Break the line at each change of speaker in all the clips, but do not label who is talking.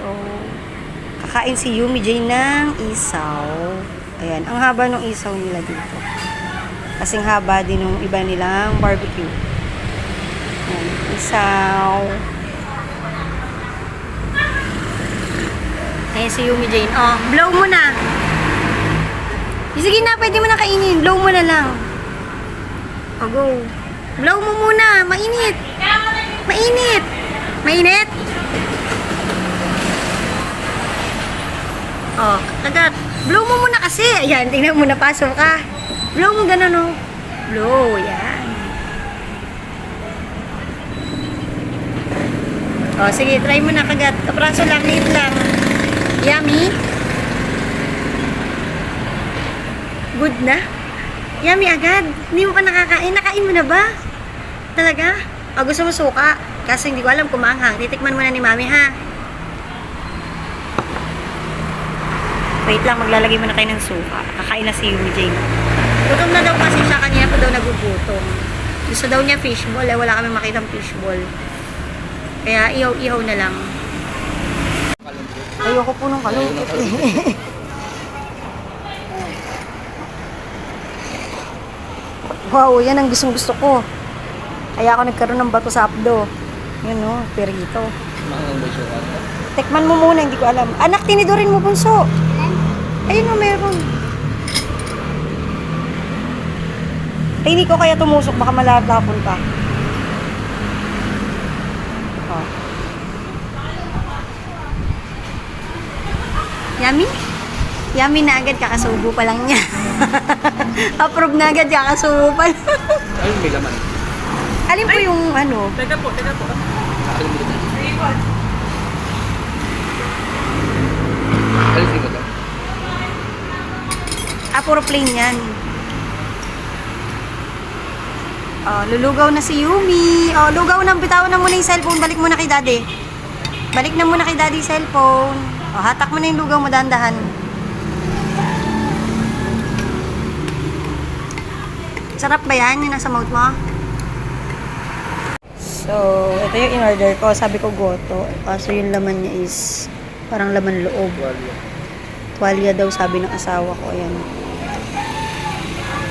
So, kakain si Yumi J ng isaw. Ayan, ang haba ng isaw nila dito. Kasing haba din ng iba nilang barbecue. Ayan, isaw. Ayan si Yumi J. Oh, blow mo na. Sige na, pwede mo na kainin. Blow mo na lang. Oh, go. Blow mo muna. Mainit. Mainit. Mainit. Oh, agad. Blow mo muna kasi. Ayan, tingnan mo, napasok ka. Blow mo ganun, oh. Blow, yan. Oh, sige, try mo na kagat. Kapraso lang, liit lang. Yummy. Good na. Yummy agad. Hindi mo pa nakakain. Nakain mo na ba? Talaga? Oh, gusto mo suka? Kasi hindi ko alam kung maanghang. Titikman mo na ni Mami, ha? Wait lang, maglalagay mo na kayo ng suka. Kakain na si Yumi Jane. Gutom na daw kasi siya. Kanina pa daw nagugutom. Gusto daw niya fishball. Eh, wala kami makitang fishball. Kaya ihaw-ihaw na lang. Ayoko po ng kalungkot eh. Wow, yan ang gustong-gusto ko. Kaya ako nagkaroon ng bato sa abdo. Yun o, perito. Tekman mo muna, hindi ko alam. Anak, tinidorin mo, bunso. Ayun o, meron. Ay, hindi ko kaya tumusok. Baka malatapon pa. Oh. Yummy? Yummy na agad, kakasubo pa lang niya. Approve na agad, kakasubo pa lang.
Ayun, may laman.
Alin po yung ano?
Teka po, teka po. Alisin mo to.
Puro plain yan. Oh, lulugaw na si Yumi. Oh, lugaw na, bitawan na muna yung cellphone. Balik muna kay daddy. Balik na muna kay daddy cellphone. Oh, hatak mo na yung lugaw mo, dahan-dahan. Sarap ba yan? Yung nasa mouth mo? So, ito yung in-order ko. Sabi ko goto. Kaso yung laman niya is parang laman loob. Tuwalya daw sabi ng asawa ko. Ayan.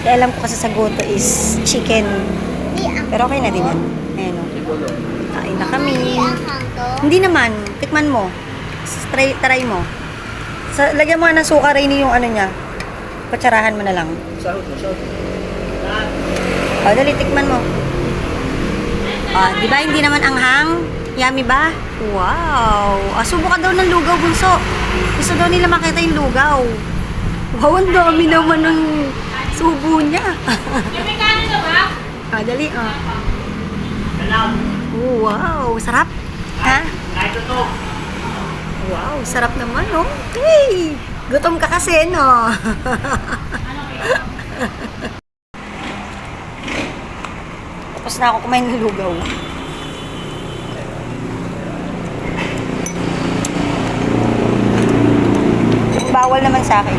Kaya alam ko kasi sa goto is chicken. Pero okay na din yan. Ayan o. Kain na kami. Hindi naman. Tikman mo. Try mo. Lagyan mo ng suka rin yung ano niya. Kutsarahan mo na lang.
Sahod mo, sahod mo.
O, dali, tikman mo. O, di ba hindi naman anghang? Yummy ba? Wow! Subo ka daw ng lugaw, bunso. Gusto daw nila makita yung lugaw. Wow, ang dami naman ng subo niya.
May kanin ka ba?
Dali, o. Wow, sarap. Ha? Wow, sarap naman, oh. Hey! Gutom ka kasi, no? Tapos na ako kumain ng lugaw. Bawal naman sa akin.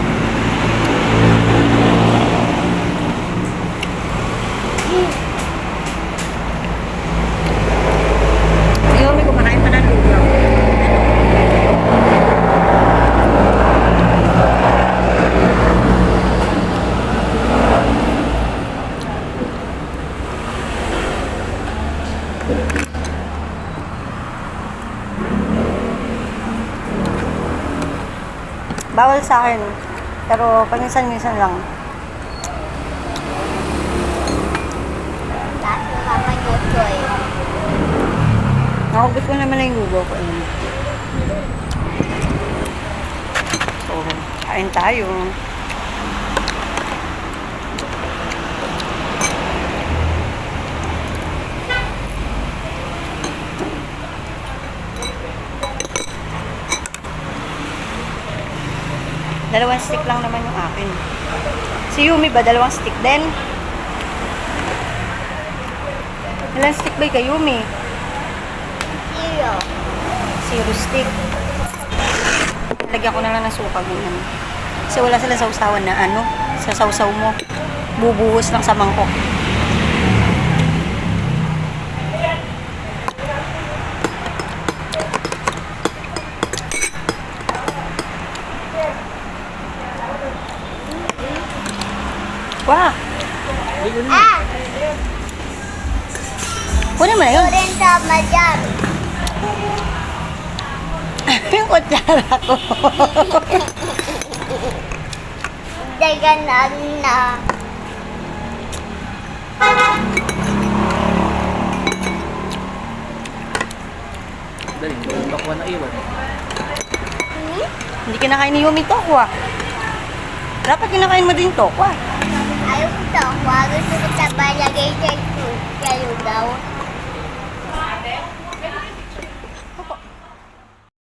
Ayaw, may kumakain pa ng lugaw. Bawal sa akin. Pero paminsan-minsan lang. Nakubit ko naman na yung lugaw ko. So, kain tayo. Dalawang stick lang naman yung akin. Si Yumi ba? Dalawang stick din? Ilang stick ba kay Yumi? Zero stick. Lagyan ko na lang ng suka ganyan. Kasi wala silang sausawan na ano. Sa sausaw mo. Bubuhos lang sa mangkok. Kunin mo na yun.
Rin sama dyan.
Yung kutsara ko.
Daganan na.
Dali, yung bakwa na iwan.
Hindi kinakain ni Yumi tokwa. Dapat kinakain mo din tokwa.
Ayaw ko to. Huwag gusto ko sa balagay sa lugaw.